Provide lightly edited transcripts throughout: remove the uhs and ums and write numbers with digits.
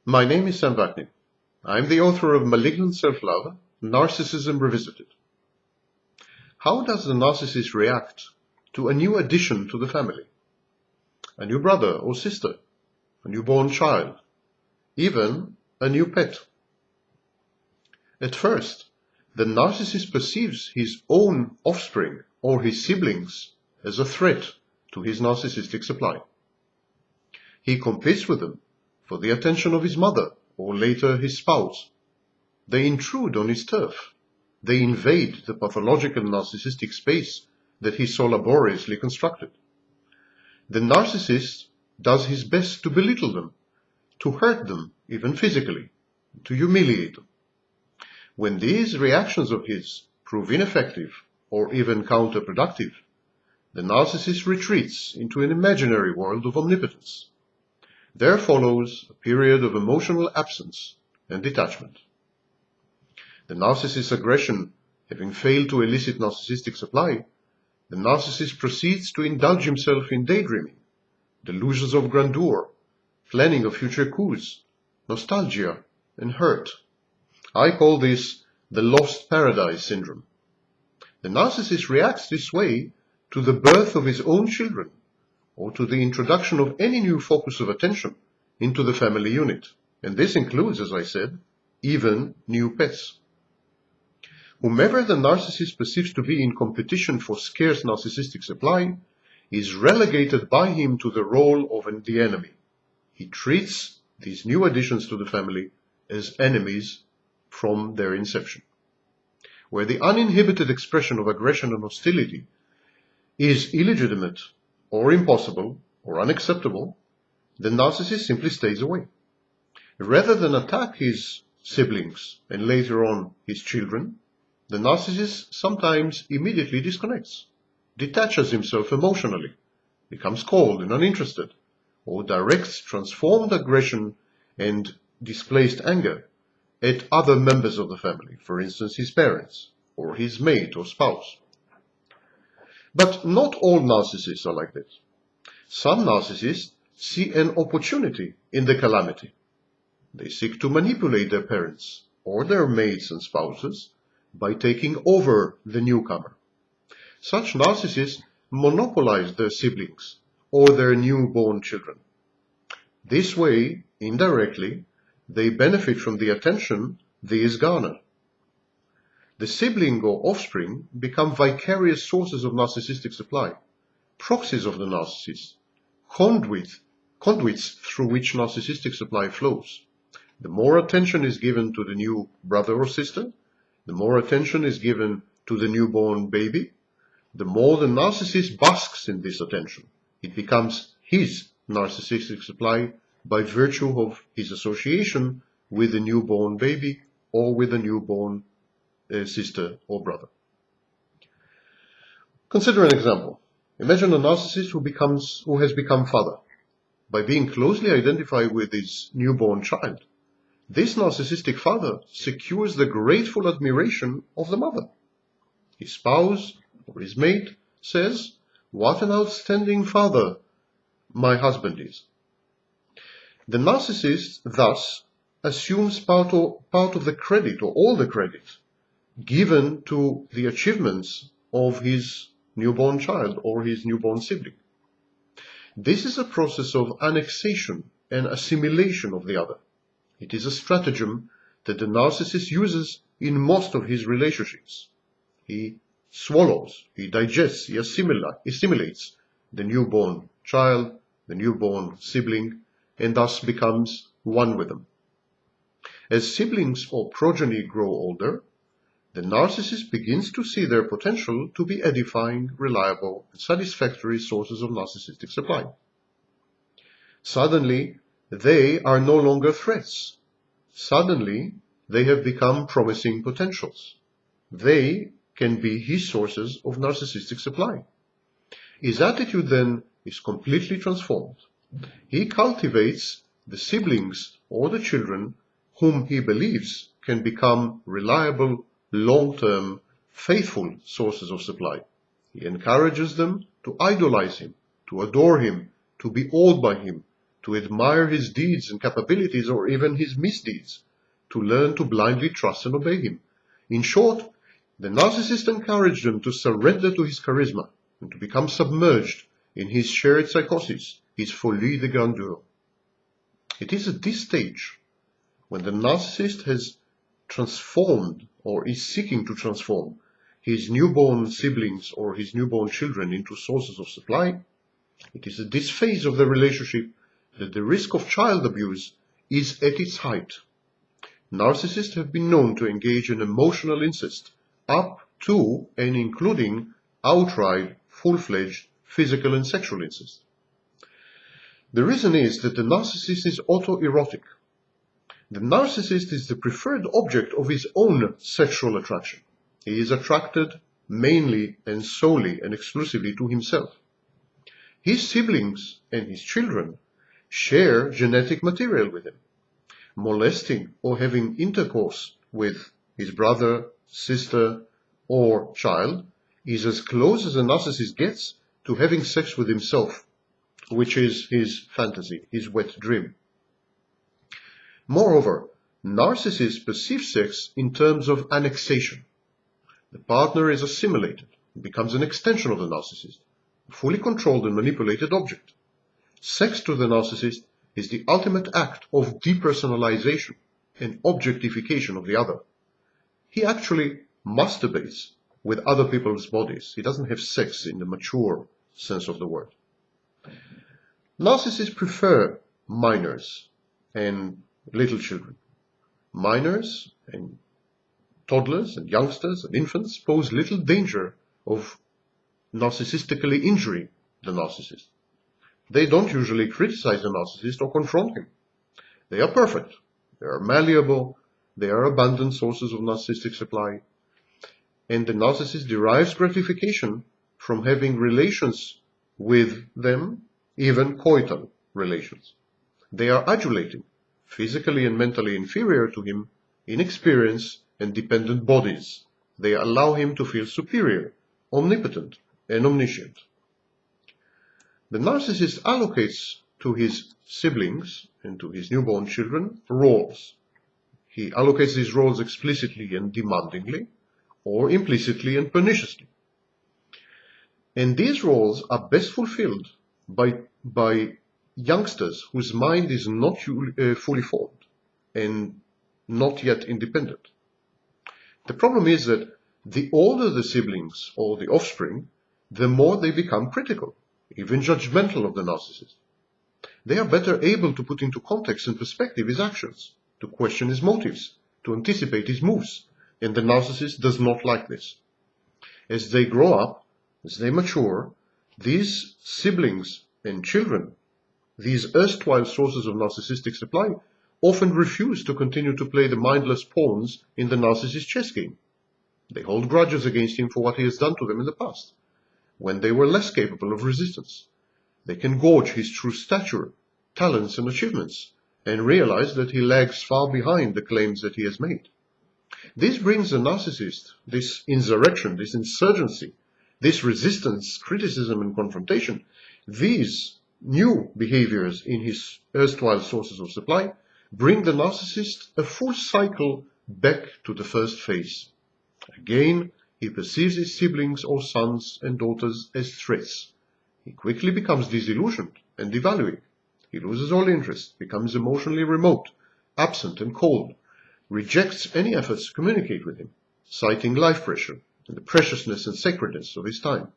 My name is Sam Vaknin. I'm the author of Malignant Self-Love, Narcissism Revisited. How does the narcissist react to a new addition to the family? A new brother or sister, a newborn child, even a new pet. At first, the narcissist perceives his own offspring or his siblings as a threat to his narcissistic supply. He competes with them for the attention of his mother or later his spouse. They intrude on his turf. They invade the pathological narcissistic space that he so laboriously constructed. The narcissist does his best to belittle them, to hurt them, even physically, to humiliate them. When these reactions of his prove ineffective or even counterproductive, the narcissist retreats into an imaginary world of omnipotence. There follows a period of emotional absence and detachment. The narcissist's aggression having failed to elicit narcissistic supply, the narcissist proceeds to indulge himself in daydreaming, delusions of grandeur, planning of future coups, nostalgia, and hurt. I call this the lost paradise syndrome. The narcissist reacts this way to the birth of his own children, or to the introduction of any new focus of attention into the family unit. And this includes, as I said, even new pets. Whomever the narcissist perceives to be in competition for scarce narcissistic supply is relegated by him to the role of the enemy. He treats these new additions to the family as enemies from their inception. Where the uninhibited expression of aggression and hostility is illegitimate or impossible or unacceptable, the narcissist simply stays away. Rather than attack his siblings and later on his children, the narcissist sometimes immediately disconnects, detaches himself emotionally, becomes cold and uninterested, or directs transformed aggression and displaced anger at other members of the family, for instance his parents, or his mate or spouse. But not all narcissists are like this. Some narcissists see an opportunity in the calamity. They seek to manipulate their parents or their mates and spouses by taking over the newcomer. Such narcissists monopolize their siblings or their newborn children. This way, indirectly, they benefit from the attention these garner. The sibling or offspring become vicarious sources of narcissistic supply, proxies of the narcissist, conduits through which narcissistic supply flows. The more attention is given to the new brother or sister, the more attention is given to the newborn baby, the more the narcissist basks in this attention. It becomes his narcissistic supply by virtue of his association with the newborn baby or with the newborn sister or brother. Consider an example. Imagine a narcissist who has become father. By being closely identified with his newborn child, this narcissistic father secures the grateful admiration of the mother. His spouse or his mate says, "What an outstanding father my husband is." The narcissist thus assumes part of the credit or all the credit given to the achievements of his newborn child or his newborn sibling. This is a process of annexation and assimilation of the other. It is a stratagem that the narcissist uses in most of his relationships. He swallows, he digests, he assimilates the newborn child, the newborn sibling, and thus becomes one with them. As siblings or progeny grow older, the narcissist begins to see their potential to be edifying, reliable, and satisfactory sources of narcissistic supply. Suddenly, they are no longer threats. Suddenly, they have become promising potentials. They can be his sources of narcissistic supply. His attitude then is completely transformed. He cultivates the siblings or the children whom he believes can become reliable, long-term, faithful sources of supply. He encourages them to idolize him, to adore him, to be awed by him, to admire his deeds and capabilities or even his misdeeds, to learn to blindly trust and obey him. In short, the narcissist encouraged them to surrender to his charisma and to become submerged in his shared psychosis, his folie de grandeur. It is at this stage, when the narcissist has transformed or is seeking to transform his newborn siblings or his newborn children into sources of supply, it is at this phase of the relationship that the risk of child abuse is at its height. Narcissists have been known to engage in emotional incest up to and including outright, full-fledged physical and sexual incest. The reason is that the narcissist is autoerotic. The narcissist is the preferred object of his own sexual attraction. He is attracted mainly and solely and exclusively to himself. His siblings and his children share genetic material with him. Molesting or having intercourse with his brother, sister, or child is as close as a narcissist gets to having sex with himself, which is his fantasy, his wet dream. Moreover, narcissists perceive sex in terms of annexation. The partner is assimilated and becomes an extension of the narcissist, a fully controlled and manipulated object. Sex to the narcissist is the ultimate act of depersonalization and objectification of the other. He actually masturbates with other people's bodies. He doesn't have sex in the mature sense of the word. Narcissists prefer minors and little children. Minors and toddlers and youngsters and infants pose little danger of narcissistically injuring the narcissist. They don't usually criticize the narcissist or confront him. They are perfect. They are malleable. They are abundant sources of narcissistic supply. And the narcissist derives gratification from having relations with them, even coital relations. They are adulating, physically and mentally inferior to him, inexperienced and dependent bodies. They allow him to feel superior, omnipotent, and omniscient. The narcissist allocates to his siblings and to his newborn children roles. He allocates these roles explicitly and demandingly, or implicitly and perniciously. And these roles are best fulfilled by youngsters whose mind is not fully formed and not yet independent. The problem is that the older the siblings or the offspring, the more they become critical, even judgmental of the narcissist. They are better able to put into context and perspective his actions, to question his motives, to anticipate his moves, and the narcissist does not like this. As they grow up, as they mature, these siblings and children, these erstwhile sources of narcissistic supply, often refuse to continue to play the mindless pawns in the narcissist's chess game. They hold grudges against him for what he has done to them in the past, when they were less capable of resistance. They can gauge his true stature, talents, and achievements, and realize that he lags far behind the claims that he has made. This brings the narcissist, this insurrection, this insurgency, this resistance, criticism, and confrontation, these new behaviors in his erstwhile sources of supply, bring the narcissist a full cycle back to the first phase. Again, he perceives his siblings or sons and daughters as threats. He quickly becomes disillusioned and devaluing. He loses all interest, becomes emotionally remote, absent and cold, rejects any efforts to communicate with him, citing life pressure and the preciousness and sacredness of his time.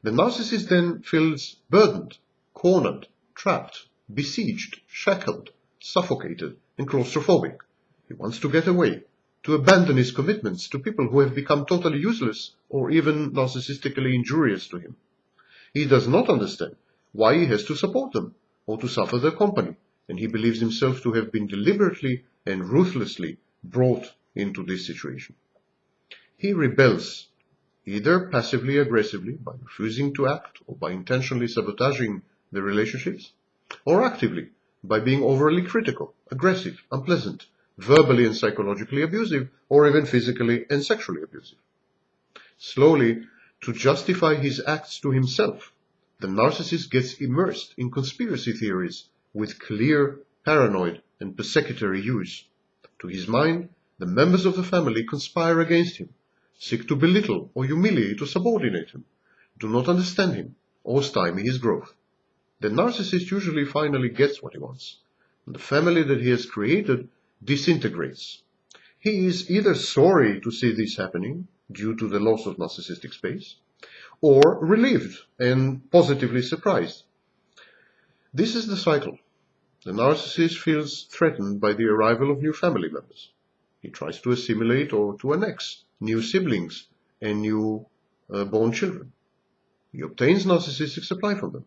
The narcissist then feels burdened, cornered, trapped, besieged, shackled, suffocated, and claustrophobic. He wants to get away, to abandon his commitments to people who have become totally useless or even narcissistically injurious to him. He does not understand why he has to support them or to suffer their company, and he believes himself to have been deliberately and ruthlessly brought into this situation. He rebels, either passively aggressively by refusing to act or by intentionally sabotaging the relationships, or actively by being overly critical, aggressive, unpleasant, verbally and psychologically abusive, or even physically and sexually abusive. Slowly, to justify his acts to himself, the narcissist gets immersed in conspiracy theories with clear paranoid and persecutory use. To his mind, the members of the family conspire against him, seek to belittle or humiliate or subordinate him, do not understand him, or stymie his growth. The narcissist usually finally gets what he wants, and the family that he has created disintegrates. He is either sorry to see this happening due to the loss of narcissistic space, or relieved and positively surprised. This is the cycle. The narcissist feels threatened by the arrival of new family members. He tries to assimilate or to annex new siblings and new born children. He obtains narcissistic supply from them.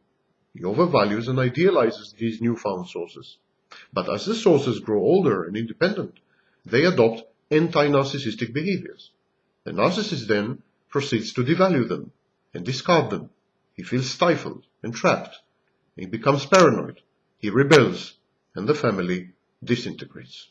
He overvalues and idealizes these newfound sources. But as the sources grow older and independent, they adopt anti-narcissistic behaviors. The narcissist then proceeds to devalue them and discard them. He feels stifled and trapped. He becomes paranoid. He rebels, and the family disintegrates.